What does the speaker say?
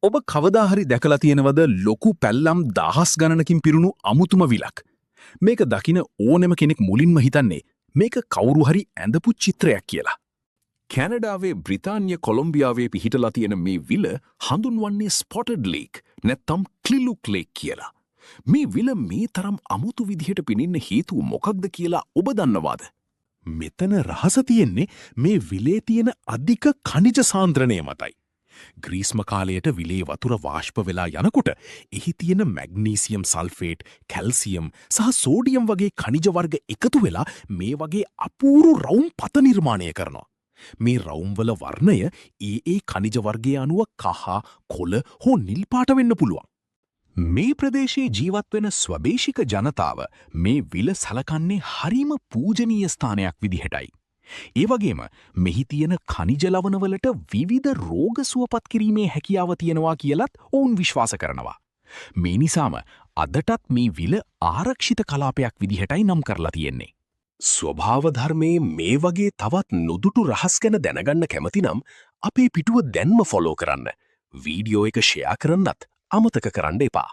ඔබ කවදා හරි දැකලා තියෙනවද ලොකු පැල්ලම් දහස් ගණනකින් පිරුණු අමුතුම විලක්? මේක දකින ඕනෙම කෙනෙක් මුලින්ම හිතන්නේ මේක කවුරු හරි ඇඳපු චිත්‍රයක් කියලා. කැනඩාවේ බ්‍රිතාන්‍ය කොලොම්බියාවේ පිහිටලා තියෙන මේ විල හඳුන්වන්නේ ස්පොටඩ් ලේක් නැත්නම් ක්ලිලුක් ලේක් කියලා. මේ විල මේ තරම් අමුතු විදිහට පිනින්න හේතුව මොකක්ද කියලා ඔබ දන්නවාද? මෙතන රහස තියෙන්නේ මේ විලේ තියෙන අධික ඛනිජ සාන්ද්‍රණය මතයි. ග්‍රීස්ම කාලයට විලේ වතුර වාෂ්ප වෙලා යනකොට එහි තියෙන මැග්නීසියම් සල්ෆේට්, කැල්සියම් සහ සෝඩියම් වගේ ඛනිජ වර්ග එකතු වෙලා මේ වගේ අපූරු රවුම් පත නිර්මාණය කරනවා. මේ රවුම්වල වර්ණය ඒ ඛනිජ වර්ගය අනුව කහ, කොළ හෝ නිල් පාට වෙන්න පුළුවන්. මේ ප්‍රදේශයේ ජීවත් වෙන ස්වදේශික ජනතාව මේ විල සලකන්නේ හරිම පූජනීය ස්ථානයක් විදිහටයි. ඒ වගේම මෙහි තියෙන ඛනිජ ලවණවලට විවිධ රෝග සුවපත් කිරීමේ හැකියාව තියෙනවා කියලත් ඔවුන් විශ්වාස කරනවා. මේ නිසාම අදටත් මේ විල ආරක්ෂිත කලාපයක් විදිහටයි නම් කරලා තියෙන්නේ. ස්වභාව ධර්මයේ මේ වගේ තවත් නොදුටු රහස් ගැන දැනගන්න කැමති නම් අපේ පිටුව දැන්ම ෆොලෝ කරන්න. වීඩියෝ එක ෂෙයා කරන්නත් අමතක කරන්න එපා.